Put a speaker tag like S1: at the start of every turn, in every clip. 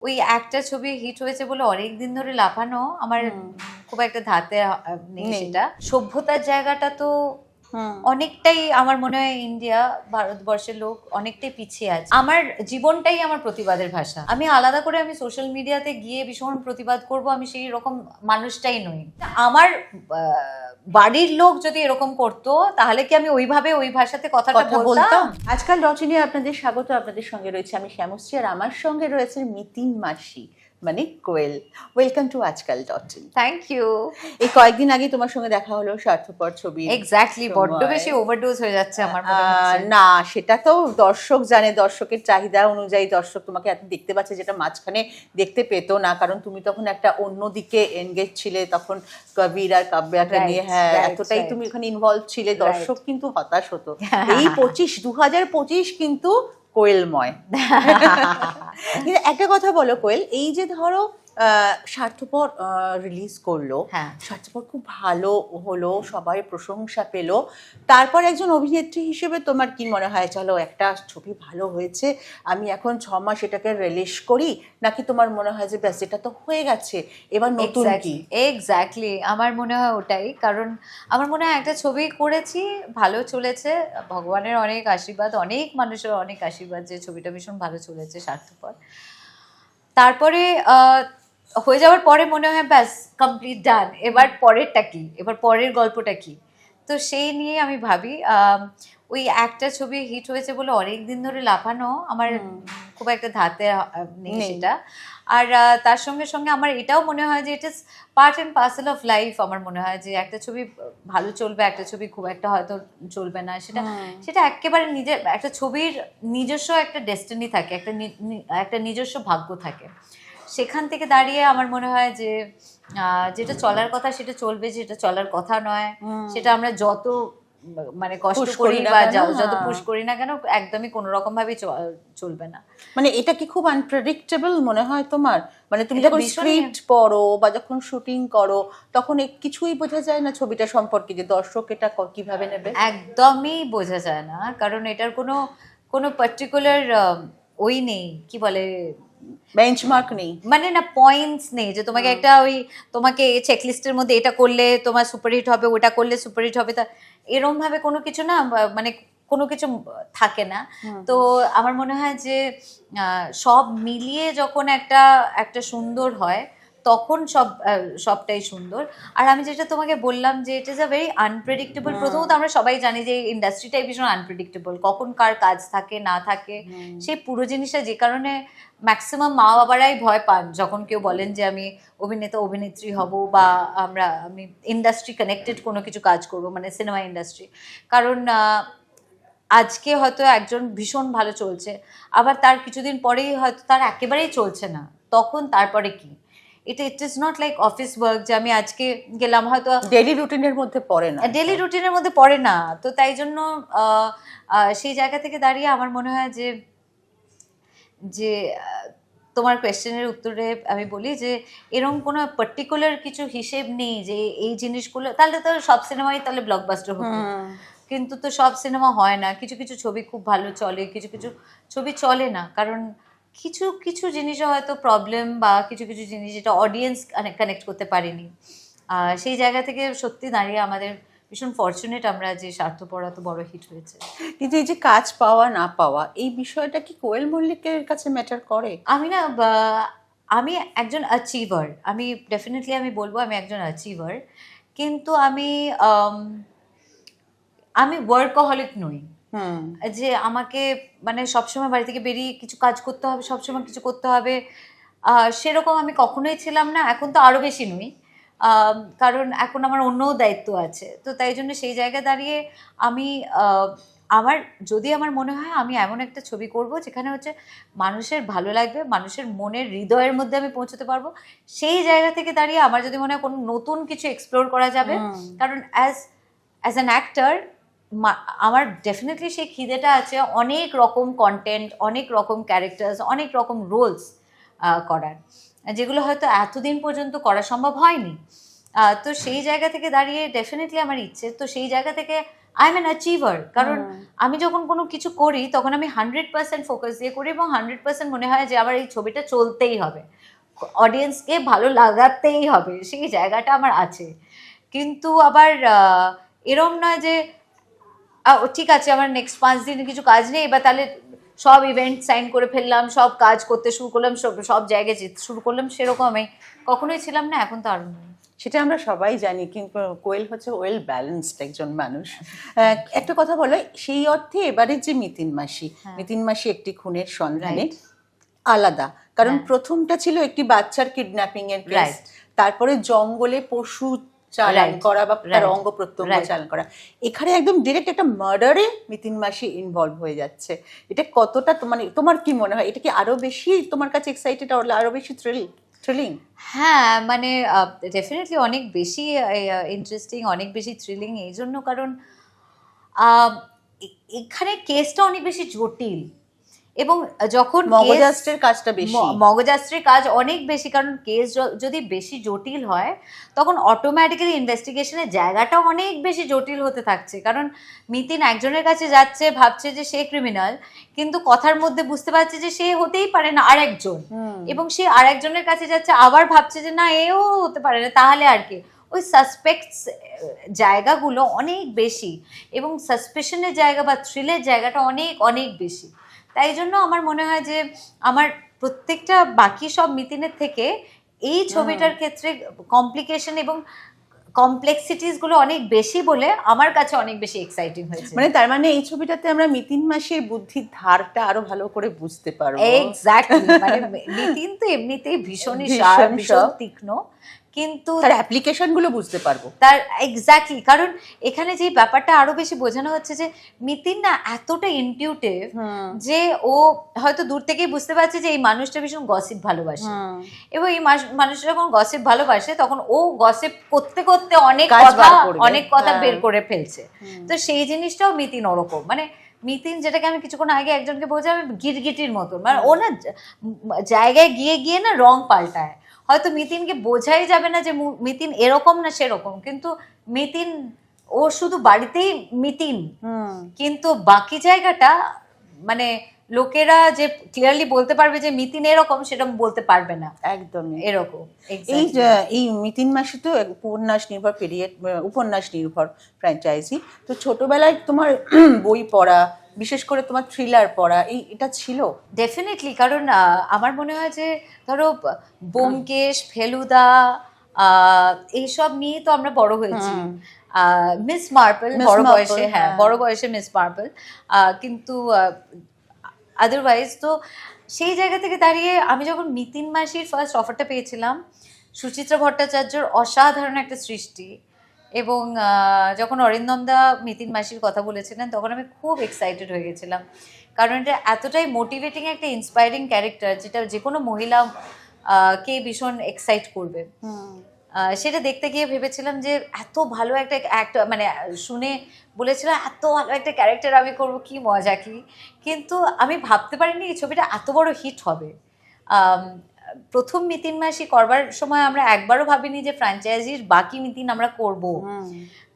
S1: ওই একটা ছবি হিট হয়েছে বলে অনেকদিন ধরে লাফানো আমার খুব একটা ধাতে নেই সেটা। সভ্যতার জায়গাটা তো অনেকটাই আমার মনে হয় ইন্ডিয়া ভারতবর্ষের লোক অনেকটাই পিছিয়ে আছে। আমার জীবনটাই আমার প্রতিবাদের ভাষা। আমি আলাদা করে আমি সোশ্যাল মিডিয়াতে গিয়ে ভীষণ প্রতিবাদ করব, আমি সেই রকম মানুষটাই নই। আমার বাড়ির লোক যদি এরকম করতো তাহলে কি আমি ওইভাবে ওই ভাষাতে কথাটা বলতাম?
S2: আজকাল রচনী আপনাদের স্বাগত। আপনাদের সঙ্গে রয়েছে আমি শ্যামশ্রী, আর আমার সঙ্গে রয়েছে মিতিন মাসি মানে কোয়েল। ওয়েলকাম টু আজকাল ডটইন।
S1: Thank you.
S2: এই কয়েকদিন আগে তোমার সঙ্গে দেখা হলো স্বার্থপর ছবি।
S1: এক্স্যাক্টলি, বড্ড বেশি ওভারডোজ হয়ে যাচ্ছে আমার মনে হচ্ছে।
S2: না, সেটা তো দর্শক জানে, দর্শকের চাহিদা অনুযায়ী দর্শক তোমাকে এত দেখতে পাচ্ছে, যেটা মাঝখানে দেখতে পেতো না, কারণ তুমি তখন একটা অন্যদিকে এনগেজ ছিলে, তখন কবির আর কাব্যাকে নিয়ে। হ্যাঁ, এতটাই তুমি এখানে ইনভলভ ছিলে, দর্শক কিন্তু হতাশ হতো। এই 2025 কিন্তু কোয়েলময়। কিন্তু একটা কথা বলো কোয়েল, এই যে ধরো স্বার্থপর রিলিজ করলো, স্বার্থপর খুব ভালো হলো, সবাই প্রশংসা পেলো, তারপর একজন অভিনেত্রী হিসেবে তোমার কি মনে হয়, চলো একটা ছবি ভালো হয়েছে, আমি এখন 6 মাস এটাকে রিলিজ করি, নাকি তোমার মনে হয় যে ব্যাস এটা তো হয়ে গেছে, এবার নতুন কি?
S1: এক্স্যাক্টলি, আমার মনে হয় ওটাই। কারণ আমার মনে হয় একটা ছবি করেছি, ভালো চলেছে, ভগবানের অনেক আশীর্বাদ, অনেক মানুষের অনেক আশীর্বাদ যে ছবিটা ভীষণ ভালো চলেছে স্বার্থপর। তারপরে হয়ে যাওয়ার পরে মনে হয় ব্যাস কমপ্লিট ডান, এবার পরেরটা কি, এবার পরের গল্পটা কি। তো সেই নিয়ে আমি ভাবি। ওই একটা ছবি হিট হয়েছে বলে অনেকদিন ধরে লাফানো আমার খুব একটা ধাতে নেই সেটা। আর তার সঙ্গে সঙ্গে আমার এটাও মনে হয় যে it is part and parcel of life. আমার মনে হয় যে একটা ছবি ভালো চলবে, একটা ছবি খুব একটা হয়তো চলবে না, সেটা একেবারে নিজের, একটা ছবির নিজস্ব একটা ডেস্টিনি থাকে, একটা নিজস্ব ভাগ্য থাকে। সেখান থেকে দাঁড়িয়ে আমার মনে হয় যে যেটা চলার কথা সেটা চলবে, যেটা চলার কথা নয় সেটা আমরা যত মানে কষ্ট করি বা যত পুশ করি না কেন, একদমই কোনো রকম ভাবে চলবে না।
S2: মানে এটা কি খুব আনপ্রেডিক্টেবল মনে হয় তোমার? মানে তুমি যখন স্ক্রিপ্ট পড়ো বা যখন শুটিং করো, তখন কিছুই বোঝা যায় না ছবিটা সম্পর্কে, যে দর্শক এটা কিভাবে নেবে?
S1: একদমই বোঝা যায় না, কারণ এটার কোনো পার্টিকুলার ওই নেই, কি বলে,
S2: বেঞ্চমার্ক নেই,
S1: মানে না পয়েন্টস নেই যে তোমাকে একটা তোমাকে চেকলিস্টের মধ্যে এটা করলে তোমার সুপারহিট হবে, ওটা করলে সুপারহিট হবে, তা এরম ভাবে কোনো কিছু না, মানে কোনো কিছু থাকে না। তো আমার মনে হয় যে সব মিলিয়ে যখন একটা সুন্দর হয় তখন সবটাই সুন্দর। আর আমি যেটা তোমাকে বললাম যে it is a very unpredictable. প্রথমত আমরা সবাই জানি যে ইন্ডাস্ট্রিটাই ভীষণ আনপ্রেডিক্টেবল, কখন কার কাজ থাকে না থাকে, সেই পুরো জিনিসটা যে কারণে ম্যাক্সিমাম মা বাবারাই ভয় পান যখন কেউ বলেন যে আমি অভিনেতা অভিনেত্রী হব বা আমি ইন্ডাস্ট্রি কানেক্টেড কোনো কিছু কাজ করব, মানে সিনেমা ইন্ডাস্ট্রি। কারণ আজকে হয়তো একজন ভীষণ ভালো চলছে, আবার তার কিছুদিন পরেই হয়তো তার একেবারেই চলছে না, তখন তারপরে কি? It is not like office work যে আমি আজকে গেলাম, হয়তো
S2: ডেইলি রুটিনের মধ্যে পড়ে না,
S1: ডেইলি রুটিনের মধ্যে পড়ে না। তো তাই জন্য সেই জায়গা থেকে দাঁড়িয়ে আমার মনে হয় যে যে তোমার কোয়েশ্চেনের উত্তরে আমি বলি যে এরকম কোনো পার্টিকুলার কিছু হিসেব নেই যে এই জিনিসগুলো, তাহলে তো সব সিনেমাই তাহলে ব্লকবাস্টার হতো। কিন্তু তো সব সিনেমা হয় না, কিছু কিছু ছবি খুব ভালো চলে, কিছু কিছু ছবি চলে না, কারণ কিছু কিছু জিনিসে হয়তো প্রবলেম, বা কিছু কিছু জিনিস যেটা অডিয়েন্স কানেক্ট করতে পারেনি। সেই জায়গা থেকে সত্যি দাঁড়িয়ে আমাদের ভীষণ ফরচুনেট আমরা যে স্বার্থপর এত বড় হিট হয়েছে।
S2: কিন্তু এই যে কাজ পাওয়া না পাওয়া, এই বিষয়টা কি কোয়েল মল্লিকের কাছে ম্যাটার করে?
S1: আমি একজন অ্যাচিভার, আমি ডেফিনেটলি আমি বলবো আমি একজন অ্যাচিভার, কিন্তু আমি ওয়ার্কহলিক নই যে আমাকে মানে সবসময় বাড়ি থেকে বেরিয়ে কিছু কাজ করতে হবে, সবসময় কিছু করতে হবে, সেরকম আমি কখনোই ছিলাম না, এখন তো আরও বেশি নই। কারণ এখন আমার অন্য দায়িত্ব আছে। তো তাই জন্য সেই জায়গায় দাঁড়িয়ে আমি আমার মনে হয় আমি এমন একটা ছবি করব যেখানে হচ্ছে মানুষের ভালো লাগবে, মানুষের মনের হৃদয়ের মধ্যে আমি পৌঁছতে পারবো, সেই জায়গা থেকে দাঁড়িয়ে আমার যদি মনে হয় কোনো নতুন কিছু এক্সপ্লোর করা যাবে, কারণ অ্যাজ অ্যান অ্যাক্টর আমার ডেফিনেটলি সেই খিদেটা আছে অনেক রকম কন্টেন্ট, অনেক রকম ক্যারেক্টার্স, অনেক রকম রোলস করার, যেগুলো হয়তো এতদিন পর্যন্ত করা সম্ভব হয়নি। তো সেই জায়গা থেকে দাঁড়িয়ে ডেফিনেটলি আমার ইচ্ছে, তো সেই জায়গা থেকে আই এম অ্যান অ্যাচিভার, কারণ আমি যখন কোনো কিছু করি তখন আমি 100% ফোকাস দিয়ে করি এবং 100% মনে হয় যে আমার এই ছবিটা চলতেই হবে, অডিয়েন্সকে ভালো লাগাতেই হবে, সেই জায়গাটা আমার আছে। কিন্তু আবার এরম নয় যে ঠিক আছে আমার নেক্সট 5 দিন কিছু কাজ নেই, এবার তাহলে সব ইভেন্ট সাইন করে ফেললাম, সব কাজ করতে শুরু করলাম, সব জায়গায় যেতে শুরু করলাম, সেরকম আমি কখনোই ছিলাম না, এখন তো আরো নয়।
S2: সেটা আমরা সবাই জানি, কিন্তু কোয়েল হচ্ছে ওয়েল ব্যালেন্সড একজন মানুষ। একটা কথা বলো, সেই অর্থে এবারে যে মিতিন মাসি একটি খুনের সন্ধানে আলাদা, কারণ প্রথমটা ছিল একটি বাচ্চার কিডন্যাপিং এর কেস, তারপরে জঙ্গলে পশু চালান করা বা তার অঙ্গ প্রত্যঙ্গ চালান করা, এখানে একদম ডিরেক্ট একটা মার্ডারে মিতিন মাসি ইনভলভ হয়ে যাচ্ছে। এটা কতটা মানে তোমার কি মনে হয়, এটা কি আরো বেশি তোমার কাছে এক্সাইটেড, আরো বেশি থ্রিলিং?
S1: হ্যাঁ, মানে ডেফিনেটলি অনেক বেশি ইন্টারেস্টিং, অনেক বেশি থ্রিলিং এই জন্য কারণ এখানে কেসটা অনেক বেশি জটিল এবং যখন
S2: মগজাস্ত্রের কাজটা বেশি,
S1: মগজাস্ত্রের কাজ অনেক বেশি, কারণ কেস যদি বেশি জটিল হয় তখন অটোমেটিক্যালি ইনভেস্টিগেশনের জায়গাটাও অনেক বেশি জটিল হতে থাকছে। কারণ মিতিন একজনের কাছে যাচ্ছে, ভাবছে যে সে ক্রিমিনাল, কিন্তু কথার মধ্যে বুঝতে পারছে যে সে হতেই পারে না আরেকজন, এবং সে আরেকজনের কাছে যাচ্ছে আবার ভাবছে যে না এও হতে পারে না, তাহলে আর কি ওই সাসপেক্টস জায়গাগুলো অনেক বেশি এবং সাসপেশনের জায়গা বা থ্রিলের জায়গাটা অনেক অনেক বেশি। তাই জন্য আমার মনে হয় যে আমার প্রত্যেকটা বাকি সব মিতিনের থেকে এই ছবিটার ক্ষেত্রে কমপ্লিকেশন এবং কমপ্লেক্সিটিস গুলো অনেক বেশি বলে আমার কাছে অনেক বেশি এক্সাইটিং হয়েছে।
S2: মানে তার মানে এই ছবিটাতে আমরা মিতিন মাসির বুদ্ধির ধারটা আরো ভালো করে বুঝতে পারবো।
S1: এক্স্যাক্টলি, মানে মিতিন তো এমনিতেই ভীষণই শার্প, ভীষণ তীক্ষ্ণ, কিন্তু
S2: তার অ্যাপ্লিকেশন গুলো বুঝতে পারবো
S1: তার এক্স্যাক্টলি, কারণ এখানে যে ব্যাপারটা আরো বেশি বোঝানো হচ্ছে যে মিতিন না এতটা ইনটিউটিভ যে ও হয়তো দূর থেকেই বুঝতে পারছে যে এই মানুষটা ভীষণ গসিপ ভালোবাসে, এবং এই মানুষটা যখন গসিপ ভালোবাসে তখন ও গসিপ করতে করতে অনেক কথা বের করে ফেলছে। তো সেই জিনিসটাও মিতিন ওরকম, মানে মিতিন যেটাকে আমি কিছুক্ষণ আগে একজনকে বলছি আমি গিরগিটির মতো, মানে ও না জায়গায় গিয়ে গিয়ে না রং পাল্টায়। হয়তো মিতিনকে বোঝাই যাবে না যে মিতিন এরকম না সেরকম, কিন্তু মিতিন ও শুধু বাড়িতেই মিতিন, কিন্তু বাকি জায়গাটা মানে লোকেরা যে ক্লিয়ারলি বলতে পারবে যে মিতিন এরকম, সেটা বলতে পারবে না একদমই এরকম।
S2: এই মিতিন মাসি তো উপন্যাস নির্ভর ফ্র্যাঞ্চাইজি, তো ছোটবেলায় তোমার বই পড়া, বিশেষ করে তোমার থ্রিলার পড়া এটা ছিল?
S1: ডেফিনেটলি, কারণ আমার মনে হয় যে ধরো ব্যোমকেশ, ফেলুদা এইসব নিয়ে তো আমরা বড় হয়েছি। মিস মার্পল বড় বয়সে মিস মার্পল, কিন্তু আদারওয়াইজ তো সেই জায়গা থেকে দাঁড়িয়ে আমি যখন মিতিন মাসির ফার্স্ট অফারটা পেয়েছিলাম, সুচিত্রা ভট্টাচার্যর অসাধারণ একটা সৃষ্টি, এবং যখন অরিন্দম দা মিতিন মাসির কথা বলেছিলেন তখন আমি খুব এক্সাইটেড হয়ে গেছিলাম, কারণ এটা এতটাই মোটিভেটিং একটা ইন্সপায়ারিং ক্যারেক্টার যেটা যে কোনো মহিলা কে ভীষণ এক্সাইট করবে। সেটা দেখতে গিয়ে ভেবেছিলাম যে এত ভালো একটা অ্যাক্টর, মানে শুনে বলেছিলাম এত ভালো একটা ক্যারেক্টার আমি করব, কি মজা কি, কিন্তু আমি ভাবতে পারিনি এই ছবিটা এত বড় হিট হবে। প্রথম মিতিন মাসি করবার সময় আমরা একবারও ভাবিনি যে ফ্র্যাঞ্চাইজির বাকি মিতিন আমরা করব,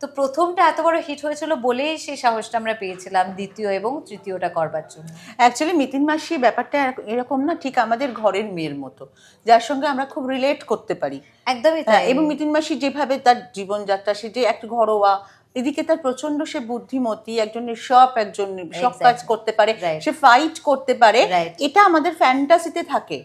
S1: তো প্রথমটা এত বড় হিট হয়েছিল বলেই সেই সাহসটা আমরা পেয়েছিলাম দ্বিতীয় এবং তৃতীয়টা করবার জন্য।
S2: অ্যাকচুয়ালি মিতিন মাসি ব্যাপারটা এরকম না, ঠিক আমাদের ঘরের মেয়ের মতো, যার সঙ্গে আমরা খুব রিলেট করতে পারি।
S1: একদমই তাই।
S2: এবং মিতিন মাসি যেভাবে তার জীবনযাত্রা, সে যে একটা ঘরোয়া, এদিকে তার প্রচন্ড সে বুদ্ধিমতী, একজন সব কাজ করতে পারে, সে ফাইট করতে পারে, এটা আমাদের ফ্যান্টাসিতে থাকে,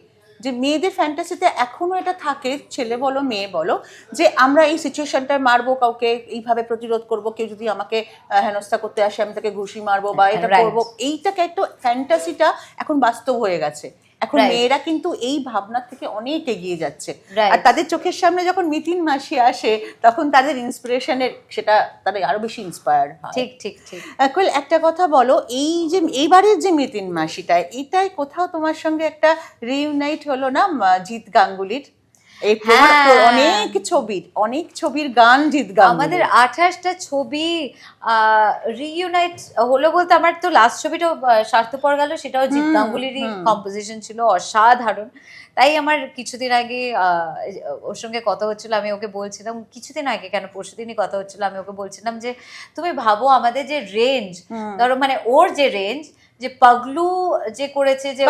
S2: যে মেয়েদের ফ্যান্টাসিতে এখনো এটা থাকে, ছেলে বলো মেয়ে বলো, যে আমরা এই সিচুয়েশনটায় মারবো কাউকে, এইভাবে প্রতিরোধ করব, কেউ যদি আমাকে হেনস্থা করতে আসে আমি তাকে ঘুষি মারবো বা এটা করবো, এইটাকে একটা ফ্যান্টাসিটা এখন বাস্তব হয়ে গেছে। এখন মেয়েরা কিন্তু এই ভাবনা থেকে অনেক এগিয়ে যাচ্ছে, আর তাদের চোখের সামনে যখন মিতিন মাসি আসে তখন তাদের ইন্সপিরেশনের সেটা তাদের আরো বেশি ইন্সপায়ার্ড হয়।
S1: ঠিক ঠিক ঠিক।
S2: একটা কথা বলো, এই যে এইবারের যে মিতিন মাসিটা, এটাই কোথাও তোমার সঙ্গে একটা রিইউনাইট হলো না জিৎ গাঙ্গুলির? এই তোমার
S1: হ্যাঁ।
S2: অনেক ছবির গান জিৎ গান
S1: আমাদের 28টা ছবি রিইউনাইট হলো বলতে আমার তো লাস্ট ছবিটা স্বার্থপর গেল, সেটাও জিৎ গাঙ্গুলিরই কম্পোজিশন ছিল, অসাধারণ। তাই আমার কিছুদিন আগে ওর সঙ্গে কথা হচ্ছিল, আমি ওকে বলছিলাম কিছুদিন আগে, কেন পরশুদিনই কথা হচ্ছিল, আমি ওকে বলছিলাম যে তুমি ভাবো আমাদের যে রেঞ্জ, ধরো মানে ওর যে রেঞ্জ, যে পাগলু যে করেছে, যে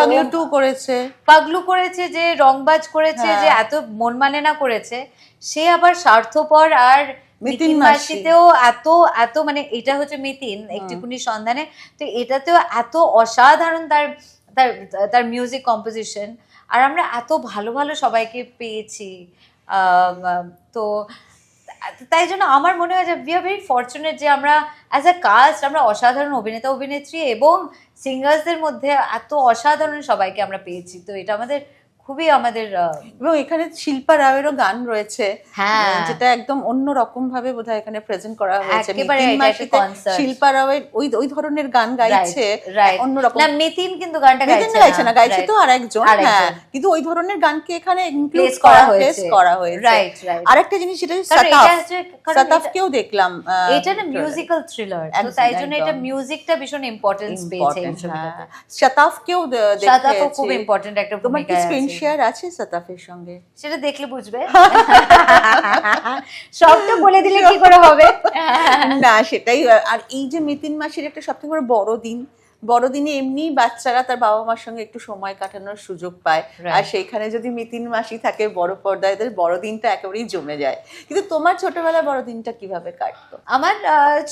S1: পাগলু করেছে, যে রংবাজ করেছে, যে এত মন মানে না করেছে, সে আবার স্বার্থপর আর মিতিন মাসিতেও এত এত মানে এটা হচ্ছে মিতিন একটুকুনি সন্ধানে, তো এটাতেও এত অসাধারণ তার তার তার মিউজিক কম্পোজিশন, আর আমরা এত ভালো ভালো সবাইকে পেয়েছি। তো তাই জন্য আমার মনে হয় যে উই আর ভেরি ফরচুনেট যে আমরা অ্যাজ আ কাস্ট আমরা অসাধারণ অভিনেতা অভিনেত্রী এবং সিঙ্গার্সদের মধ্যে এত অসাধারণ সবাইকে আমরা পেয়েছি। তো এটা আমাদের খুবই আমাদের
S2: এবং এখানে শিল্পা রাওয়েরও গান রয়েছে,
S1: হ্যাঁ,
S2: যেটা একদম অন্য রকম ভাবে বোধহয় এখানে প্রেজেন্ট করা হয়েছে।
S1: একেবারে
S2: শিল্পা রাওয়ের ওই ধরনের গান গাইছে অন্যরকম।
S1: না, মিতিন কিন্তু গানটা
S2: গাইছে না, গাইছে তো আরেকজন, হ্যাঁ, কিন্তু ওই ধরনের গানকে এখানে ইনক্লুড করা হয়েছে।
S1: Right right.
S2: আরেকটা জিনিস সেটা সাতাফকেও দেখলাম,
S1: এটা না মিউজিক্যাল থ্রিলার, তো তাই জন্য এটা মিউজিকটা ভীষণ ইম্পর্টেন্স পেয়েছে এই ছবিটাতে।
S2: সাতাফকেও
S1: সাতাফও খুব ইম্পর্টেন্ট একটা ভূমিকা আছে।
S2: শেয়ার আছে সাতাফের সঙ্গে,
S1: সেটা দেখলে বুঝবে, সবটা বলে দিলে কি করে হবে।
S2: না সেটাই। আর এই যে মিতিন মাসির একটা সবথেকে বড় বড়দিনে এমনি বাচ্চারা তার বাবা মার সঙ্গে একটু সময় কাটানোর সুযোগ পায়, আর সেইখানে যদি মিতিন মাসি থাকে বড় পর্দায়, তাদের বড়দিনটা একেবারেই জমে যায়। কিন্তু তোমার ছোটবেলায় বড়দিনটা কিভাবে কাটতো?
S1: আমার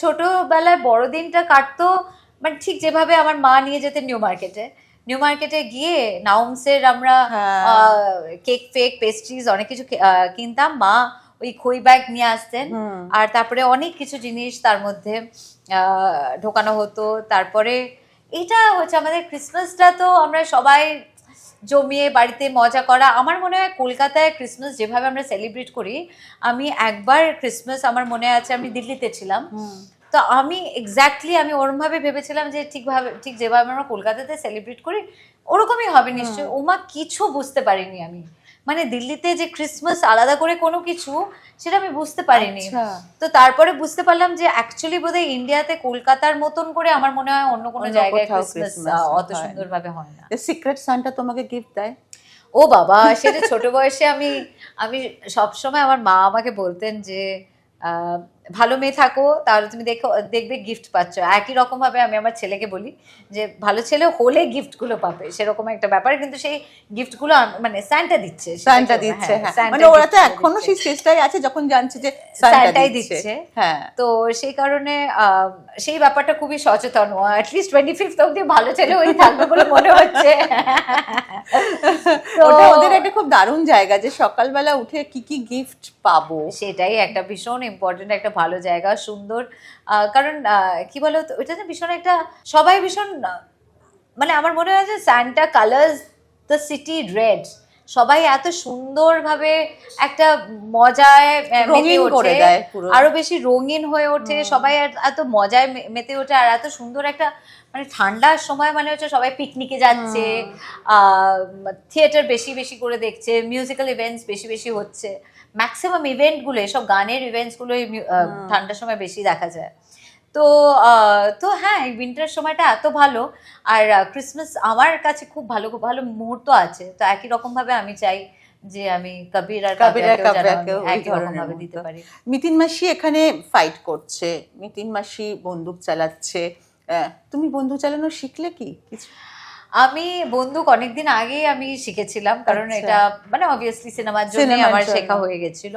S1: ছোটবেলায় বড়দিনটা কাটতো মানে ঠিক যেভাবে আমার মা নিয়ে যেতেন নিউ মার্কেটে গিয়ে নাউমসের আমরা কেক ফেক পেস্ট্রিজ অনেক কিছু কিনতাম, মা ওই খই ব্যাগ নিয়ে আসতেন, আর তারপরে অনেক কিছু জিনিস তার মধ্যে ঢোকানো হতো। তারপরে এটা হচ্ছে আমাদের ক্রিসমাসটা, তো আমরা সবাই জমিয়ে বাড়িতে মজা করা। আমার মনে হয় কলকাতায় ক্রিসমাস যেভাবে আমরা সেলিব্রেট করি, আমি একবার ক্রিসমাস আমার মনে আছে আমি দিল্লিতে ছিলাম, তো আমি এক্স্যাক্টলি আমি ওরমভাবে ভেবেছিলাম যে ঠিক যেভাবে আমরা কলকাতাতে সেলিব্রেট করি ওরকমই হবে নিশ্চয়ই। ওমা কিছু বুঝতে পারিনি আমি, মানে দিল্লিতে যে ক্রিসমাস আলাদা করে কোনো কিছু সেটা আমি বুঝতে পারিনি। তো তারপরে বুঝতে পারলাম যে অ্যাকচুয়ালি বোধহয় ইন্ডিয়াতে কলকাতার মতন করে আমার মনে হয় অন্য কোনো জায়গায় ক্রিসমাস অত সুন্দরভাবে হয় না।
S2: সিক্রেট সান্টা তোমাকে গিফট দেয়?
S1: ও বাবা, সেটা ছোট বয়সে আমি সবসময় আমার মা আমাকে বলতেন যে ভালো মেয়ে থাকো তাহলে তুমি দেখবে গিফট পাচ্ছ। একই রকম ভাবে আমি আমার ছেলেকে বলি যে ভালো ছেলে হলে গিফটগুলো পাবে, সেরকম একটা ব্যাপার। কিন্তু সেই গিফটগুলো মানে সান্টা দিচ্ছে,
S2: মানে ওরা তো এখনো সেই চেষ্টায় আছে যখন জানছে যে
S1: সান্টাই দিচ্ছে। হ্যাঁ, তো সেই কারণে সেই ব্যাপারটা খুবই সচেতন, অ্যাটলিস্ট 25th অবধি ভালো ছেলে ওই থাকবে বলে মনে হচ্ছে।
S2: ওটা ওদের একটা খুব দারুণ জায়গা যে সকালবেলা উঠে কি কি গিফট পাবো,
S1: সেটাই একটা ভীষণ ইম্পর্টেন্ট একটা ভালো জায়গা, সুন্দর। কারণ কি বলো তো, ওইটা না ভীষণ একটা সবাই ভীষণ মানে আমার মনে হয় যে Santa colours the city red, সবাই এত সুন্দরভাবে একটা মজায় মেতে ওঠে, আরো বেশি রঙিন হয়ে ওঠে, সবাই এত মজায় মেতে ওঠে, আর এত সুন্দর একটা মানে ঠান্ডার সময় মানে হচ্ছে সবাই পিকনিকে যাচ্ছে, থিয়েটার বেশি বেশি করে দেখছে, মিউজিক্যাল ইভেন্টস বেশি বেশি হচ্ছে, ম্যাক্সিমাম ইভেন্টগুলো সব গানের ইভেন্টসগুলো ঠান্ডার সময় বেশি দেখা যায়। তো হ্যাঁ, উইন্টার সময়টা এত ভালো, আর ক্রিসমাস আমার কাছে খুব ভালো মুহূর্ত আছে। তো একই রকম ভাবে আমি চাই যে আমি কবির আর কাবিরাকেও একই রকম ভাবে দিতে পারি।
S2: মিতিন মাসি এখানে ফাইট করছে, মিতিন মাসি বন্দুক চালাচ্ছে, তুমি বন্দুক চালানো শিখলে কি কিছু?
S1: আমি বন্দুক অনেকদিন আগেই আমি শিখেছিলাম, কারণ এটা মানে অবভিয়াসলি সিনেমার জন্য আমার শেখা হয়ে গেছিল।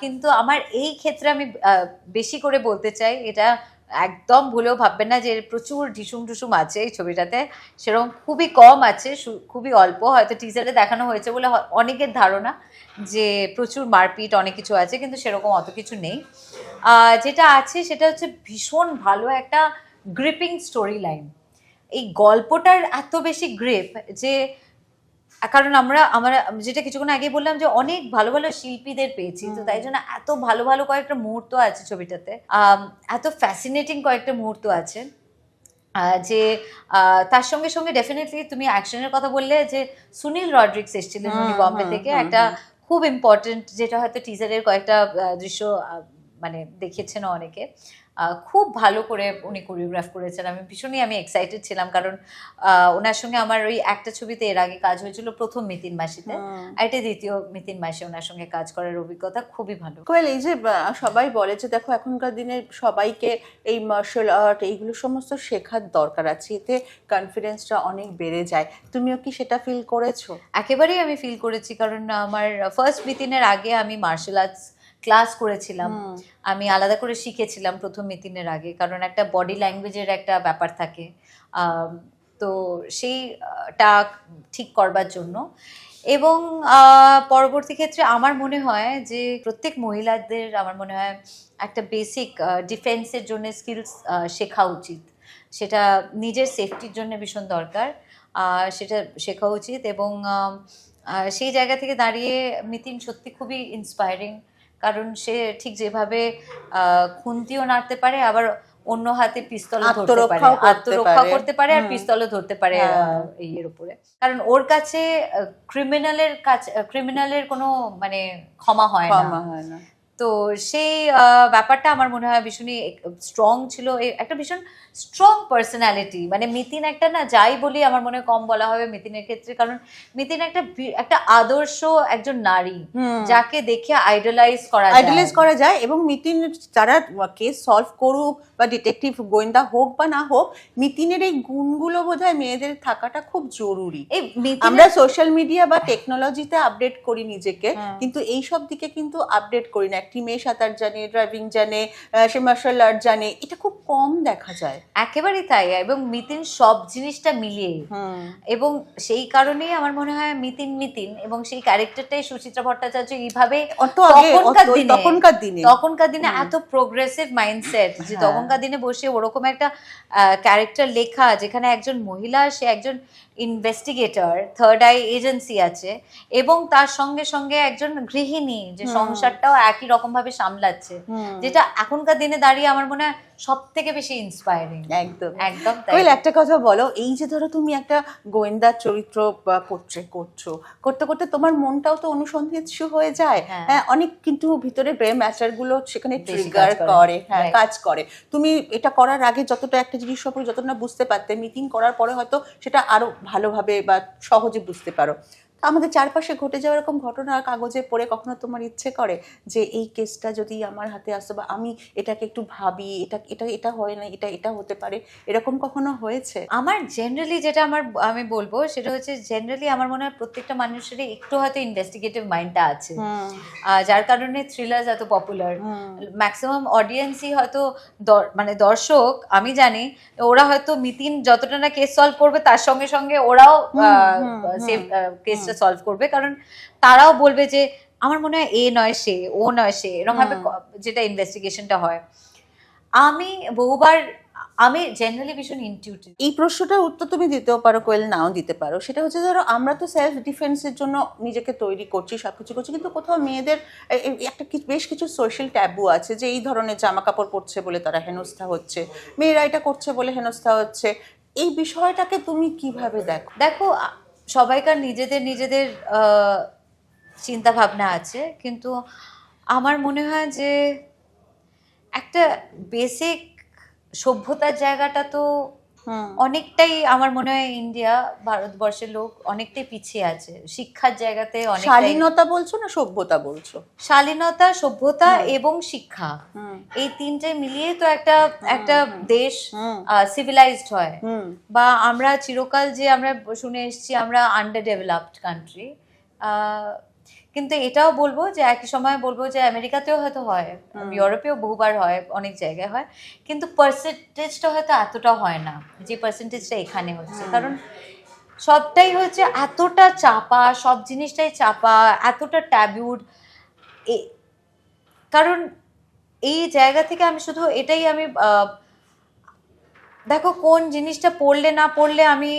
S1: কিন্তু আমার এই ক্ষেত্রে আমি বেশি করে বলতে চাই, এটা একদম ভুলেও ভাববেন না যে প্রচুর ঢিসুম আছে এই ছবিটাতে, সেরকম খুবই কম আছে, খুবই অল্প। হয়তো টিজারে দেখানো হয়েছে বলে অনেকের ধারণা যে প্রচুর মারপিট অনেক কিছু আছে, কিন্তু সেরকম অত কিছু নেই। যেটা আছে সেটা হচ্ছে ভীষণ ভালো একটা গ্রিপিং স্টোরি লাইন। এই গল্পটার এত বেশি গ্রিপ যে, কারণ আমরা যেটা কিছুক্ষণ আগে বললাম যে অনেক ভালো ভালো শিল্পীদের পেয়েছি, তো তাই জন্য এত ভালো ভালো কয়েকটা মুহূর্ত আছে ছবিটাতে, এত ফ্যাসিনেটিং কয়েকটা মুহূর্ত আছে যে তার সঙ্গে সঙ্গে ডেফিনেটলি তুমি অ্যাকশনের কথা বললে যে সুনীল রড্রিক্স এসেছিলেন উনি বম্বে থেকে, একটা খুব ইম্পর্টেন্ট, যেটা হয়তো টিজারের কয়েকটা দৃশ্য মানে দেখেছেন অনেকে। খুব ভালো করে উনি কোরিওগ্রাফ করেছেন। আমি এক্সাইটেড ছিলাম, কারণ ওনার সঙ্গে আমার ওই একটা ছবিতে এর আগে কাজ হয়েছিল, প্রথম মিতিন মাসিতে, আর এটা দ্বিতীয় মিতিন মাসি। ওনার সঙ্গে কাজ করার অভিজ্ঞতা খুবই ভালো।
S2: কোয়েল, এই যে সবাই বলে যে দেখো এখনকার দিনে সবাইকে এই মার্শাল আর্ট এইগুলো সমস্ত শেখার দরকার আছে, এতে কনফিডেন্সটা অনেক বেড়ে যায়। তুমিও কি সেটা ফিল করেছো?
S1: একেবারেই আমি ফিল করেছি, কারণ আমার ফার্স্ট মিতিনের আগে আমি মার্শাল আর্টস ক্লাস করেছিলাম, আমি আলাদা করে শিখেছিলাম প্রথম মিতিনের আগে, কারণ একটা বডি ল্যাঙ্গুয়েজের একটা ব্যাপার থাকে, তো সেইটা ঠিক করবার জন্য। এবং পরবর্তী ক্ষেত্রে আমার মনে হয় যে প্রত্যেক মহিলাদের আমার মনে হয় একটা বেসিক ডিফেন্সের জন্য স্কিলস শেখা উচিত, সেটা নিজের সেফটির জন্য ভীষণ দরকার, সেটা শেখা উচিত। এবং সেই জায়গা থেকে দাঁড়িয়ে মিতিন সত্যি খুবই ইন্সপায়ারিং, কারণ সে ঠিক যেভাবে খুন্তিও নাড়তে পারে, আবার অন্য হাতে পিস্তলও ধরতে পারে, আত্মরক্ষা করতে পারে, আর পিস্তলও ধরতে পারে এর উপরে। কারণ ওর কাছে ক্রিমিনালের কোনো মানে ক্ষমা হয় না। তো সেই ব্যাপারটা আমার মনে হয় ভীষণই স্ট্রং ছিল, একটা ভীষণ স্ট্রং পার্সোনালিটি। মানে মিতিন একটা, না যাই বলি আমার মনে হয় কম বলা হবে মিতিনের ক্ষেত্রে, কারণ মিতিন একটা আদর্শ একজন নারী, যাকে দেখে আইডলাইজ করা যায়।
S2: এবং মিতিন যারা কেস সলভ করুক বা ডিটেকটিভ গোয়েন্দা হোক বা না হোক, মিতিনের এই গুণগুলো বোধহয় মেয়েদের থাকাটা খুব জরুরি। আমরা সোশ্যাল মিডিয়া বা টেকনোলজিতে আপডেট করি নিজেকে, কিন্তু এই সব দিকে কিন্তু আপডেট করি না। একটি মেয়ে সাঁতার জানে, ড্রাইভিং জানে, সে মার্শাল আর্ট জানে, এটা খুব কম দেখা যায়।
S1: একেবারেই তাই, এবং মিতিন সব জিনিসটা মিলিয়ে, এবং সেই কারণেই আমার মনে হয় মিতিন এবং সেই ক্যারেক্টারটাই সুচিত্রা ভট্টাচার্য এইভাবে তখনকার দিনে এত প্রোগ্রেসিভ মাইন্ডসেট, যে তখনকার দিনে বসে ওরকম একটা ক্যারেক্টার লেখা, যেখানে একজন মহিলা, সে একজন ইনভেস্টিগেটর, থার্ড আই এজেন্সি আছে, এবং তার সঙ্গে সঙ্গে একজন গৃহিণী, যে সংসারটাও একই রকম ভাবে সামলাচ্ছে, যেটা এখনকার দিনে দাঁড়িয়ে আমার মনে হয় সব থেকে বেশি ইন্সপায়ারিং। একদম তাই।
S2: একটা কথা বলো, এই যে ধরো তুমি একটা গোয়েন্দা চরিত্র করতে করতে তোমার মনটাও তো অনুসন্ধিৎসু হয়ে যায়, হ্যাঁ, অনেক কিন্তু ভিতরে ব্রেন ম্যাটার গুলো সেখানে ট্রিগার করে, হ্যাঁ, কাজ করে। তুমি এটা করার আগে যতটা একটা জিনিস সম্পর্কে যতটা বুঝতে পারতে, মিটিং করার পরে হয়তো সেটা আরো ভালোভাবে বা সহজে বুঝতে পারো। আমাদের চারপাশে ঘটে যাওয়া এরকম ঘটনা কাগজে পড়ে কখনো তোমার ইচ্ছে করে যে এই কেসটা যদি আমার হাতে আসতো, বা আমি এটাকে একটু ভাবি, এটা হয় না, এটা হতে পারে, এরকম কখনো হয়েছে?
S1: আমার জেনারেলি যেটা আমি বলবো সেটা হচ্ছে, জেনারেলি আমার মনে হয় প্রত্যেকটা মানুষেরই একটু হয়তো ইনভেস্টিগেটিভ মাইন্ডটা আছে, যার কারণে থ্রিলার এত পপুলার। ম্যাক্সিমাম অডিয়েন্সই হয়তো মানে দর্শক, আমি জানি ওরা হয়তো মিতিন যতটা না কেস সলভ করবে, তার সঙ্গে সঙ্গে ওরাও কেসটা সলভ করবে, কারণ তারাও বলবে যে আমার মনে হয় এ নয় সে, ও নয় সে, এরকম ভাবে যেটা ইনভেস্টিগেশনটা হয়। আমি জেনারেলি ভীষণ ইনটিউটিভ।
S2: এই প্রশ্নটার উত্তর তুমি দিতেও পারো কোয়েল, নাও দিতে পারো। সেটা হচ্ছে ধরো আমরা তো সেলফ ডিফেন্সের জন্য নিজেকে তৈরি করছি, সবকিছু করছি, কিন্তু কোথাও মেয়েদের একটা বেশ কিছু সোশ্যাল ট্যাবু আছে, যে এই ধরনের জামা কাপড় পরছে বলে তারা হেনস্থা হচ্ছে, মেয়েরা এটা করছে বলে হেনস্থা হচ্ছে। এই বিষয়টাকে তুমি কিভাবে
S1: দেখো, সবাইকার নিজেদের চিন্তা ভাবনা আছে, কিন্তু আমার মনে হয় যে একটা বেসিক সভ্যতার জায়গাটা তো অনেকটাই, আমার মনে হয় ইন্ডিয়া, ভারতবর্ষের লোক অনেকটাই পিছিয়ে আছে শিক্ষার জায়গাতে।
S2: শালীনতা বলছো না সভ্যতা বলছো?
S1: শালীনতা, সভ্যতা এবং শিক্ষা, এই তিনটে মিলিয়ে তো একটা দেশ সিভিলাইজড হয়। বা আমরা চিরকাল যে আমরা শুনে এসেছি আমরা আন্ডার ডেভেলপড কান্ট্রি, কিন্তু এটাও বলবো যে একই সময় বলবো যে আমেরিকাতেও হয়তো হয়, ইউরোপেও বহুবার হয়, অনেক জায়গায় হয়, কিন্তু পার্সেন্টেজটা হয়তো এতটা হয় না যে পার্সেন্টেজটা এখানে হচ্ছে। কারণ সবটাই হচ্ছে এতটা চাপা, সব জিনিসটাই চাপা, এতটা ট্যাবুড। কারণ এই জায়গা থেকে আমি শুধু এটাই দেখো কোন জিনিসটা পড়লে না পড়লে আমি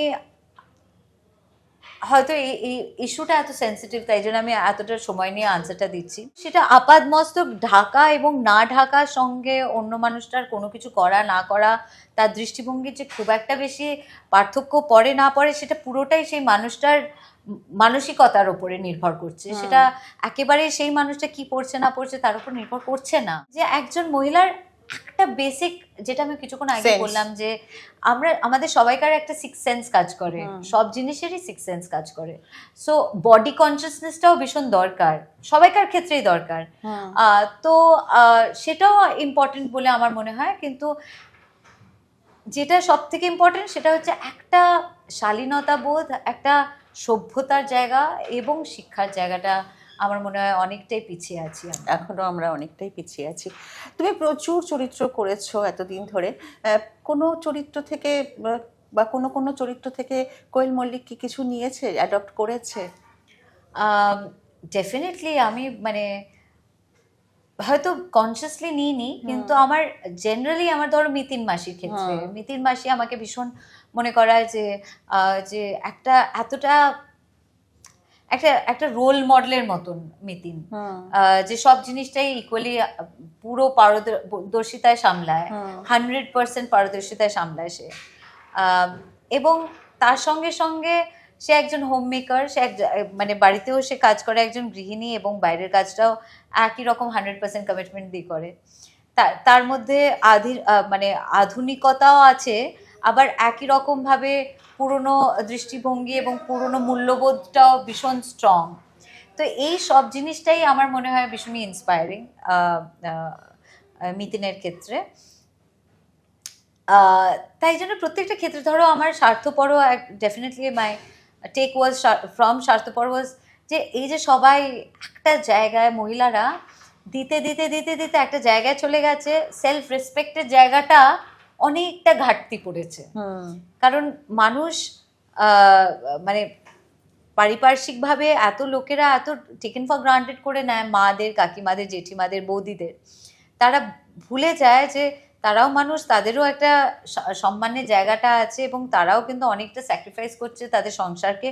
S1: হয়তো এই ইস্যুটা এত সেন্সিটিভ, তাই জন্য আমি এতটা সময় নিয়ে আনসারটা দিচ্ছি। সেটা আপাদমস্তক ঢাকা এবং না ঢাকার সঙ্গে অন্য মানুষটার কোনো কিছু করা না করা, তার দৃষ্টিভঙ্গির যে খুব একটা বেশি পার্থক্য পড়ে না পড়ে, সেটা পুরোটাই সেই মানুষটার মানসিকতার উপরে নির্ভর করছে, সেটা একেবারে সেই মানুষটা কি পড়ছে না পড়ছে তার উপর নির্ভর করছে না। যে একজন মহিলার একটা বেসিক, যেটা আমি কিছুক্ষণ আগে
S2: Sense.
S1: বললাম, যে আমাদের সবাইকার একটা সিক্স সেন্স কাজ করে, সব জিনিসেরই সিক্স সেন্স কাজ করে। সো বডি কনসিয়াসনেসটাও ভীষণ দরকার, সবাইকার ক্ষেত্রেই দরকার। তো সেটাও ইম্পর্টেন্ট বলে আমার মনে হয়। কিন্তু যেটা সব থেকে ইম্পর্টেন্ট সেটা হচ্ছে একটা শালীনতা বোধ, একটা সভ্যতার জায়গা এবং শিক্ষার জায়গাটা আমার মনে হয় অনেকটাই পিছিয়ে আছি আমরা।
S2: এখনো আমরা অনেকটাই পিছিয়ে আছি। তুমি প্রচুর চরিত্র করেছো এতদিন ধরে, কোনো চরিত্র থেকে বা কোনো চরিত্র থেকে কোয়েল মল্লিক কি কিছু নিয়েছে, অ্যাডপ্ট করেছে?
S1: ডেফিনেটলি আমি মানে হয়তো কনসিয়াসলি নিইনি, কিন্তু আমার জেনারেলি আমার ধরো মিতিন মাসির ক্ষেত্রে, মিতিন মাসি আমাকে ভীষণ মনে করায় যে যে একটা এতটা একটা একটা রোল মডেলের মতন মিতিন, যে সব জিনিসটাই ইকুয়ালি পুরো পারদর্শিতায় সামলায়, 100% পারদর্শিতায় সামলায় সে। এবং তার সঙ্গে সঙ্গে সে একজন হোম মেকার, সে মানে বাড়িতেও সে কাজ করে, একজন গৃহিণী, এবং বাইরের কাজটাও একই রকম 100% কমিটমেন্ট দিয়ে করে। তার মধ্যে মানে আধুনিকতাও আছে, আবার একই রকম ভাবে পুরনো দৃষ্টিভঙ্গি এবং পুরনো মূল্যবোধটাও ভীষণ স্ট্রং। তো এই সব জিনিসটাই আমার মনে হয় ভীষণই ইন্সপায়ারিং মিতিনের ক্ষেত্রে। তাই জন্য প্রত্যেকটা ক্ষেত্রে ধরো আমার স্বার্থপরও definitely my take was from স্বার্থপর ওয়াজ যে এই যে সবাই একটা জায়গায় মহিলারা দিতে দিতে দিতে দিতে একটা জায়গায় চলে গেছে, সেলফ রেসপেক্টের জায়গাটা অনেকটা ঘাটতি পড়েছে। কারণ মানুষ মানে পারিপার্শ্বিকভাবে এত লোকেরা এত টেকেন ফর গ্রান্টেড করে নেয়, মাদের, কাকিমাদের, জেঠিমাদের, বৌদিদের, তারা ভুলে যায় যে তারাও মানুষ, তাদেরও একটা সম্মানের জায়গাটা আছে, এবং তারাও কিন্তু অনেকটা স্যাক্রিফাইস করছে তাদের সংসারকে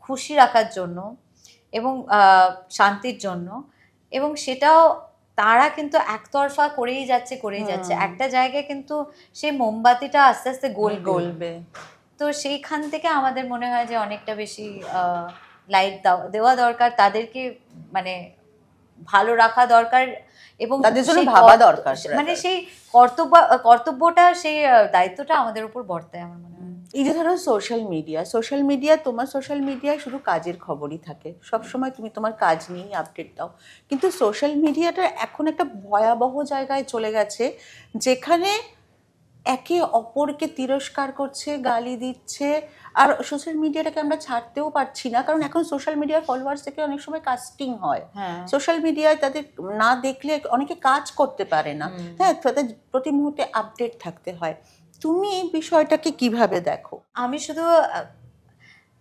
S1: খুশি রাখার জন্য এবং শান্তির জন্য। এবং সেটাও তারা কিন্তু একতরফা করেই যাচ্ছে। একটা জায়গায় কিন্তু সেই মোমবাতিটা আস্তে আস্তে গলবে। তো সেইখান থেকে আমাদের মনে হয় যে অনেকটা বেশি লাইট দেওয়া দরকার, তাদেরকে মানে ভালো রাখা দরকার, এবং
S2: তাদের জন্য ভাবা দরকার,
S1: মানে সেই কর্তব্যটা, সেই দায়িত্বটা আমাদের উপর বর্তায় আমার মনে হয়।
S2: এই যে ধরো সোশ্যাল মিডিয়া, তোমার সোশ্যাল মিডিয়ায় শুধু কাজের খবরই থাকে, সবসময় তুমি তোমার কাজ নিয়েই আপডেট দাও, কিন্তু সোশ্যাল মিডিয়াটা এখন একটা ভয়াবহ জায়গায় চলে গেছে, যেখানে একে অপরকে তিরস্কার করছে, গালি দিচ্ছে। আর সোশ্যাল মিডিয়াটাকে আমরা ছাড়তেও পারছি না, কারণ এখন সোশ্যাল মিডিয়ার ফলোয়ার্স থেকে অনেক সময় কাস্টিং হয়। সোশ্যাল মিডিয়ায় তাদের না দেখলে অনেকে কাজ করতে পারে না, হ্যাঁ, তাদের প্রতি মুহূর্তে আপডেট থাকতে হয়। তুমি এই বিষয়টাকে কিভাবে দেখো?
S1: আমি শুধু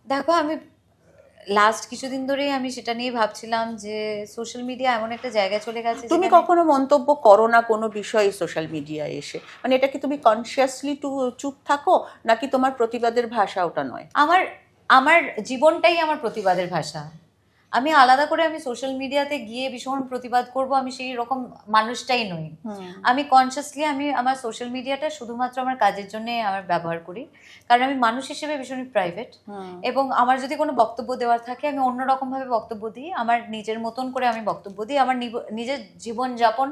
S1: দেখো, আমি লাস্ট কিছুদিন ধরেই আমি সেটা নিয়ে ভাবছিলাম যে সোশ্যাল মিডিয়া এমন একটা জায়গায় চলে গেছে।
S2: তুমি কখনো মন্তব্য করো না কোনো বিষয়ে সোশ্যাল মিডিয়ায় এসে? মানে এটা কি তুমি কনসিয়াসলি চুপ থাকো, নাকি তোমার প্রতিবাদের ভাষা ওটা নয়?
S1: আমার জীবনটাই আমার প্রতিবাদের ভাষা। আমি আলাদা করে আমি সোশ্যাল মিডিয়াতে গিয়ে ভীষণ প্রতিবাদ করব, আমি সেই রকম মানুষটাই নই। আমি কনসিয়াসলি আমি আমার সোশ্যাল মিডিয়াটা শুধুমাত্র আমার কাজের জন্য আমার ব্যবহার করি, কারণ আমি মানুষ হিসেবে ভীষণই প্রাইভেট, এবং আমার যদি কোনো বক্তব্য দেওয়ার থাকে আমি অন্যরকম ভাবে বক্তব্য দিই, আমার নিজের মতন করে আমি বক্তব্য দিই, আমার নিজের জীবনযাপন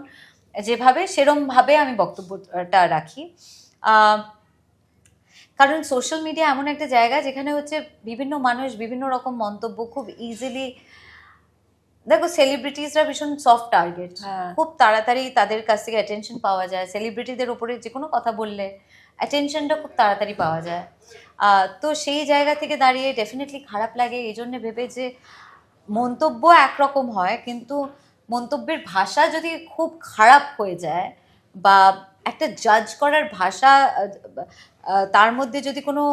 S1: যেভাবে সেরম ভাবে আমি বক্তব্যটা রাখি। কারণ সোশ্যাল মিডিয়া এমন একটা জায়গা যেখানে হচ্ছে বিভিন্ন মানুষ বিভিন্ন রকম মন্তব্য খুব ইজিলি, দেখো সেলিব্রিটিসরা ভীষণ সফট টার্গেট, খুব তাড়াতাড়ি তাদের কাছ থেকে অ্যাটেনশন পাওয়া যায়। সেলিব্রিটিদের উপরে যে কোনো কথা বললে অ্যাটেনশনটা খুব তাড়াতাড়ি পাওয়া যায়। তো সেই জায়গা থেকে দাঁড়িয়ে ডেফিনেটলি খারাপ লাগে এই জন্য ভেবে যে মন্তব্য একরকম হয়, কিন্তু মন্তব্যের ভাষা যদি খুব খারাপ হয়ে যায়, বা একটা জাজ করার ভাষা তার মধ্যে যদি কোনো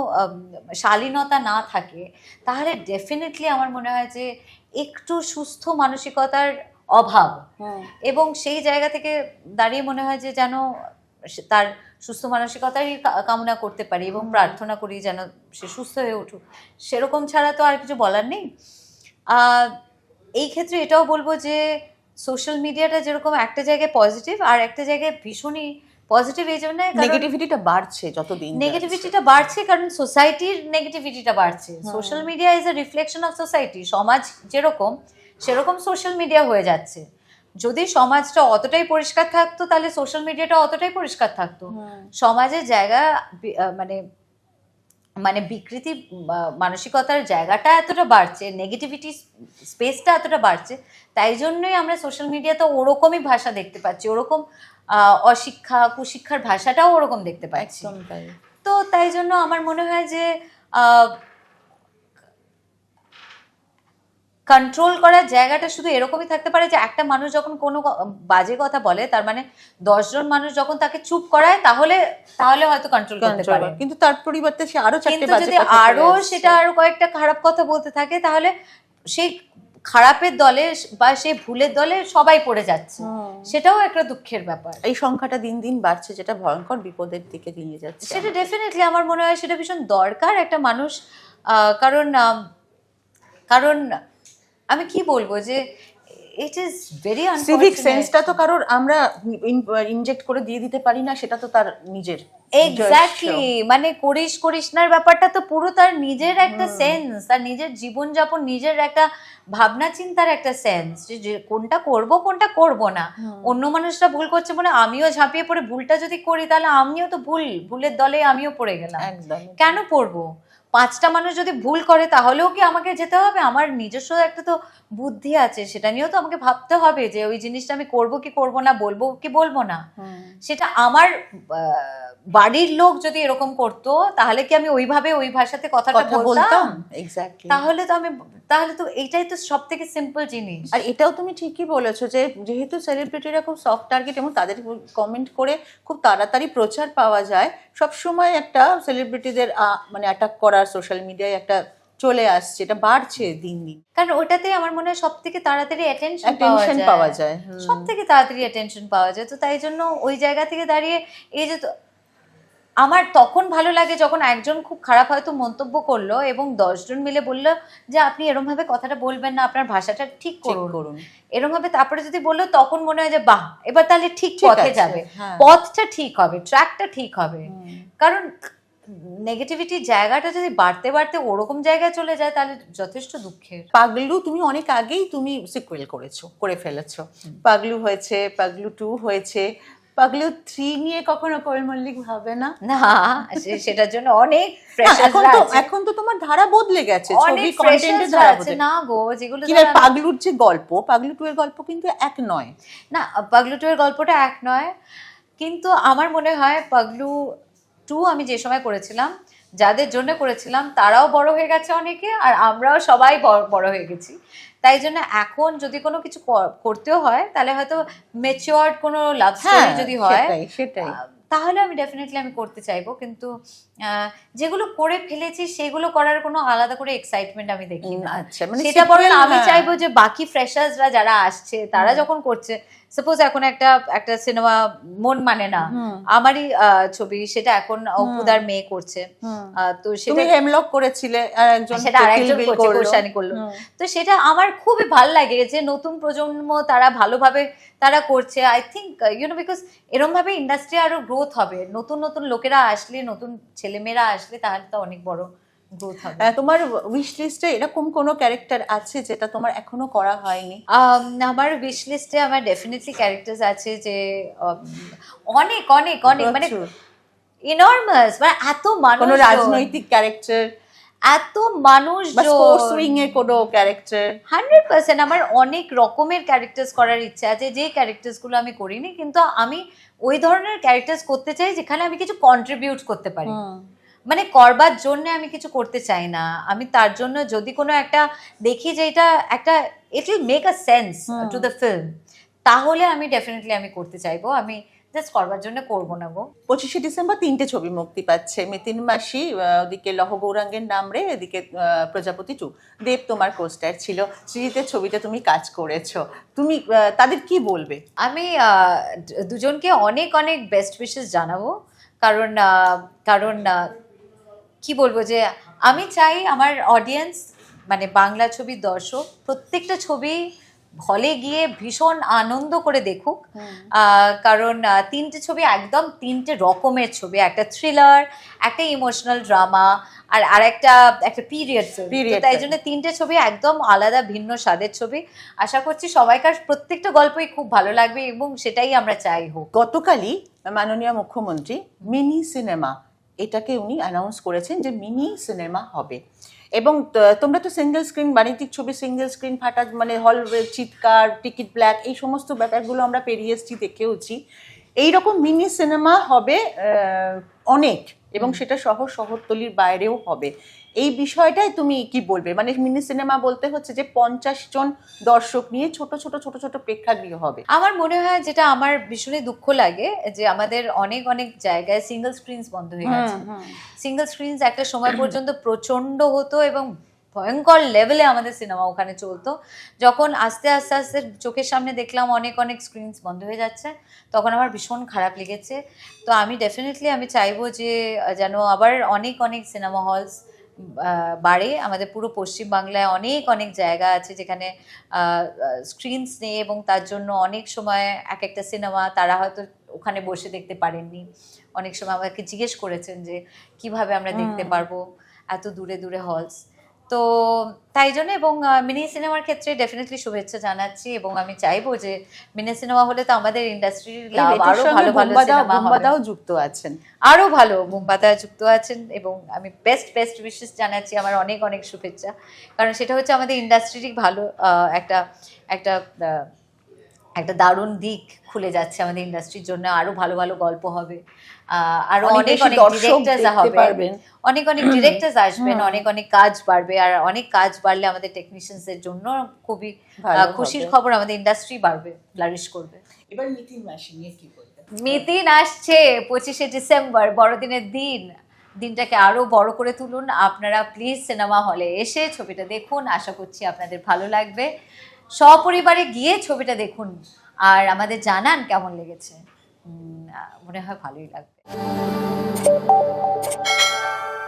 S1: শালীনতা না থাকে, তাহলে ডেফিনেটলি আমার মনে হয় যে একটু সুস্থ মানসিকতার অভাব। এবং সেই জায়গা থেকে দাঁড়িয়ে মনে হয় যে যেন তার সুস্থ মানসিকতারই কামনা করতে পারি এবং প্রার্থনা করি যেন সে সুস্থ হয়ে উঠুক, সেরকম ছাড়া তো আর কিছু বলার নেই। এই ক্ষেত্রে এটাও বলবো যে সোশ্যাল মিডিয়াটা যেরকম একটা জায়গায় পজিটিভ, আর একটা জায়গায় ভীষণই পজিটিভ এই জন্য
S2: নেগেটিভিটিটা বাড়ছে যতদিন
S1: নেগেটিভিটিটা বাড়ছে, কারণ সোসাইটির নেগেটিভিটিটা বাড়ছে। Social media is a reflection of society. সমাজ যেরকম সেরকম সোশ্যাল মিডিয়া হয়ে যাচ্ছে। যদি সমাজটা অতটাই পরিষ্কার থাকতো তাহলে সোশ্যাল মিডিয়াটা অতটাই পরিষ্কার থাকতো। সমাজের জায়গা মানে মানে বিকৃতি মানসিকতার জায়গাটা এতটা বাড়ছে, নেগেটিভিটি স্পেসটা এতটা বাড়ছে, তাই জন্যই আমরা সোশ্যাল মিডিয়াতে ওরকমই ভাষা দেখতে পাচ্ছি, ওরকম অশিক্ষা কুশিক্ষার ভাষাটাও ওরকম দেখতে পাচ্ছি। তো তাই জন্য আমার মনে হয় যে কন্ট্রোল করার জায়গাটা শুধু এরকমই থাকতে পারে যে একটা মানুষ যখন কোনো বাজে কথা বলে, তার মানে 10 জন মানুষ যখন তাকে চুপ করায় তাহলে হয়তো কন্ট্রোল করতে পারে,
S2: কিন্তু তার পরিবর্তে সে আরো চারটে বাজে
S1: যদি আরো সেটা আরো কয়েকটা খারাপ কথা বলতে থাকে তাহলে সেই খারাপের দলে বা সেই ভুলের দলে সবাই পড়ে যাচ্ছে। সেটাও একটা দুঃখের ব্যাপার।
S2: এই সংখ্যাটা দিন দিন বাড়ছে, যেটা ভয়ঙ্কর বিপদের দিকে নিয়ে যাচ্ছে।
S1: সেটা ডেফিনেটলি আমার মনে হয় সেটা ভীষণ দরকার একটা মানুষ, কারণ কারণ আমি কি বলবো যে it is very unfortunate.
S2: Civic সেন্সটা তো কারোর আমরা ইনজেক্ট করে দিয়ে দিতে পারি না, সেটা তো তার নিজের।
S1: এক্স্যাক্টলি, মানে করিস নার ব্যাপারটা তো পুরো তার নিজের একটা সেন্স, তার নিজের জীবনযাপন, নিজের একটা ভাবনা চিন্তার একটা সেন্স, যে কোনটা করব কোনটা করব না। অন্য মানুষরা ভুল করছে মানে আমিও ঝাঁপিয়ে পড়ে ভুলটা যদি করি তাহলে আমিও তো ভুলের দলে আমিও পড়ে গেলাম। কেন পড়বো? 5টা মানুষ যদি ভুল করে তাহলেও কি আমাকে যেতে হবে? আমার নিজস্ব একটা তো বুদ্ধি আছে, সেটা নিয়েও তো আমাকে ভাবতে হবে যে ওই জিনিসটা আমি করব কি করব না, বলবো কি বলবো না। সেটা আমার বাড়ির লোক যদি এরকম করতো তাহলে কি আমি ওইভাবে ওই ভাষাতে কথাটা বলতাম?
S2: এক্স্যাক্টলি।
S1: তাহলে তো এইটাই তো সব থেকে সিম্পল জিনিস।
S2: আর এটাও তুমি ঠিকই বলেছো যে যেহেতু সেলিব্রিটিরা খুব সফট টার্গেট এবং তাদের কমেন্ট করে খুব তাড়াতাড়ি প্রচার পাওয়া যায়, সবসময় একটা সেলিব্রিটিদের মানে অ্যাটাক করার সোশ্যাল মিডিয়ায় একটা চলে আসছে, এটা বাড়ছে দিন দিন।
S1: কারণ ওটাতে আমার মনে হয় সব থেকে তাড়াতাড়ি অ্যাটেনশন
S2: পাওয়া যায়,
S1: সব থেকে তাড়াতাড়ি অ্যাটেনশন পাওয়া যায়। তো তাই জন্য ওই জায়গা থেকে দাঁড়িয়ে এই যে আমার তখন ভালো লাগে যখন একজন খুব খারাপ হয়তো মন্তব্য করলো এবং 10 জন মিলে বললো যে আপনি এরকম ভাবে কথাটা বলবেন না, আপনার ভাষাটা ঠিক করুন এরকম ভাবে, তারপরে যদি বললো তখন মনে হয় যে বাহ, এবার তাহলে ঠিক পথে যাবে, পথটা ঠিক হবে, ট্র্যাকটা ঠিক হবে। কারণ নেগেটিভিটির জায়গাটা যদি বাড়তে বাড়তে ওরকম জায়গায় চলে যায় তাহলে যথেষ্ট দুঃখের।
S2: পাগলু তুমি অনেক আগেই তুমি সিকুয়েল করে ফেলেছো। পাগলু হয়েছে, পাগলু 2 হয়েছে, পাগলু 3 নিয়ে কখনো কোয়েল মল্লিক ভাবে না?
S1: না, সেটার জন্য অনেক ফ্রেশাররা আছে।
S2: এখন তো তোমার ধারা বদলে গেছে, ছবি কন্টেন্টের
S1: ধারা আছে না গো, যেগুলো
S2: পাগলুর যে গল্প, পাগলু 2 এর গল্প কিন্তু এক নয়।
S1: না, পাগলু 2 এর গল্পটা এক নয়, কিন্তু আমার মনে হয় পাগলু 2 আমি যে সময় করেছিলাম, যাদের জন্য করেছিলাম তারাও বড় হয়ে গেছে অনেকে, আর আমরাও সবাই বড় হয়ে গেছি। তাই জন্য এখন যদি কোনো কিছু করতেও হয় তাহলে হয়তো ম্যাচিওরড কোনো লাভ স্টোরি যদি হয়
S2: সেটাই
S1: তাহলে আমি ডেফিনেটলি আমি করতে চাইবো। কিন্তু যেগুলো করে ফেলেছি সেগুলো করার কোনো আলাদা করে এক্সাইটমেন্ট আমি দেখি না।
S2: আচ্ছা, মানে
S1: সেটা বরং আমি চাইবো যে বাকি ফ্রেশার্সরা যারা আসছে তারা যখন করছে, সাপোজ এখন একটা সিনেমা মন মানে না, আমারই ছবি, সেটা এখন অপুদার মেয়ে করছে, তো সেটা
S2: হেমলক করেছিলে আর একজন
S1: সেটা আরেকজন করলো, তো সেটা আমার খুবই ভালো লাগে যে নতুন প্রজন্ম তারা ভালোভাবে তারা করছে। আই থিঙ্ক বিকজ এরকম ভাবে ইন্ডাস্ট্রি আরো গ্রোথ হবে, নতুন নতুন লোকেরা আসলে, নতুন ছেলেমেয়েরা আসলে, তাহলে তো অনেক বড় গ্রোথ হবে।
S2: তোমার উইশ লিস্টে এরকম কোনো ক্যারেক্টার আছে যেটা তোমার এখনো করা হয়নি?
S1: আমার উইশ লিস্টে আমার ডেফিনেটলি ক্যারেক্টার্স আছে যে অনেক অনেক অনেক মানে ইনর্মাস, মানে এত মানুষ,
S2: কোনো রাজনৈতিক ক্যারেক্টার,
S1: এত মানুষ,
S2: স্পোর্টস উইং এর কোনো ক্যারেক্টার?
S1: 100% আমার অনেক রকমের ক্যারেক্টার্স করার ইচ্ছা আছে, যে ক্যারেক্টার্স গুলো আমি করিনি, কিন্তু আমি ওই ধরনের ক্যারেক্টার্স করতে চাই যেখানে আমি কিছু কন্ট্রিবিউট করতে পারি। মানে করবার জন্য আমি কিছু করতে চাই না, আমি তার জন্য যদি কোনো একটা দেখি যে এটা একটা it will make a sense to the film, তাহলে আমি ডেফিনেটলি আমি করতে চাইবো। আমি জাস্ট করবার জন্য করবো না গো।
S2: 25শে ডিসেম্বর 3টে ছবি মুক্তি পাচ্ছে, মিতিন মাসি, ওদিকে লহ গৌরাঙ্গের নাম রে, এদিকে প্রজাপতি 2। দেব তোমার কোস্টার ছিল, সৃজিতের ছবিতে তুমি কাজ করেছো, তুমি তাদের কি বলবে?
S1: আমি দুজনকে অনেক অনেক বেস্ট উইশেস জানাবো, কারণ কি বলবো যে আমি চাই আমার অডিয়েন্স, মানে বাংলা ছবির দর্শক, প্রত্যেকটা ছবি হলে গিয়ে ভীষণ আনন্দ করে দেখুক, কারণ তিনটে ছবি একদম তিনটে রকমের ছবি, একটা থ্রিলার, একটা ইমোশনাল ড্রামা, আর একটা পিরিয়ড ফিল্ম। তাই জন্য তিনটে ছবি একদম আলাদা ভিন্ন স্বাদের ছবি। আশা করছি সবাইকার প্রত্যেকটা গল্পই খুব ভালো লাগবে এবং সেটাই আমরা চাই হোক।
S2: গতকালই মাননীয় মুখ্যমন্ত্রী মিনি সিনেমা এটাকে উনি অ্যানাউন্স করেছেন যে মিনি সিনেমা হবে, এবং তোমরা তো সিঙ্গেল স্ক্রিন বাণিজ্যিক ছবি সিঙ্গেল স্ক্রিন ফাটা মানে হল চিৎকার টিকিট ব্ল্যাক এই সমস্ত ব্যাপারগুলো আমরা পেরিয়ে এসেছি, দেখেওছি। এইরকম মিনি সিনেমা হবে অনেক, এবং সেটা শহরতলির বাইরেও হবে। এই বিষয়টাই তুমি কি বলবে? মানে মিনি সিনেমা বলতে হচ্ছে যে 50 জন দর্শক নিয়ে ছোট ছোট প্রেক্ষাগৃহ হবে।
S1: আমার মনে হয়, যেটা আমার ভীষণই দুঃখ লাগে, যে আমাদের অনেক অনেক জায়গায় সিঙ্গেল স্ক্রিনস বন্ধ হয়ে গেছে। সিঙ্গেল স্ক্রিনস একটা সময় পর্যন্ত প্রচন্ড হতো এবং ভয়ঙ্কর লেভেলে আমাদের সিনেমা ওখানে চলতো। যখন আস্তে আস্তে আস্তে চোখের সামনে দেখলাম অনেক অনেক স্ক্রিনস বন্ধ হয়ে যাচ্ছে, তখন আমার ভীষণ খারাপ লেগেছে। তো আমি ডেফিনেটলি আমি চাইবো যে যেন আবার অনেক অনেক সিনেমা হলস বাড়ে। আমাদের পুরো পশ্চিমবাংলায় অনেক অনেক জায়গা আছে যেখানে স্ক্রিনস নেই, এবং তার জন্য অনেক সময় এক একটা সিনেমা তারা হয়তো ওখানে বসে দেখতে পারেননি। অনেক সময় আমাকে জিজ্ঞেস করেছেন যে কিভাবে আমরা দেখতে পারবো এত দূরে দূরে হলস। তো তাই জন্য, এবং মিনি সিনেমার ক্ষেত্রে ডেফিনেটলি শুভেচ্ছা জানাচ্ছি, এবং আমি চাইবো যে মিনি সিনেমা হলে তো আমাদের ইন্ডাস্ট্রির লাভ, আরো ভালো ভালো সিনেমা হবে।
S2: যুক্ত আছেন,
S1: আরো ভালো বুম্বাদা যুক্ত আছেন, এবং আমি বেস্ট উইশেস জানাচ্ছি, আমার অনেক অনেক শুভেচ্ছা। কারণ সেটা হচ্ছে আমাদের ইন্ডাস্ট্রির ভালো একটা একটা একটা দারুণ দিক খুলে যাচ্ছে আমাদের ইন্ডাস্ট্রির জন্য। আরো ভালো ভালো গল্প হবে, আরো অনেক অনেক ডিরেক্টরস হবে, অনেক অনেক ডিরেক্টরস আসবেন, অনেক অনেক কাজ বাড়বে, আর অনেক কাজ বাড়লে আমাদের টেকনিশিয়ানসদের জন্য খুবই খুশির খবর, আমাদের ইন্ডাস্ট্রি বাড়বে, ফ্লারিশ করবে।
S2: এবার মিতিন মাসি নিয়ে কি বলবে?
S1: মিতিন আসছে 25শে ডিসেম্বর, বড়দিনের দিনটাকে আরো বড় করে তুলুন। আপনারা প্লিজ সিনেমা হলে এসে ছবিটা দেখুন, আশা করছি আপনাদের ভালো লাগবে। সপরিবারে গিয়ে ছবিটা দেখুন আর আমাদের জানান কেমন লেগেছে। মনে হয় ভালোই লাগবে।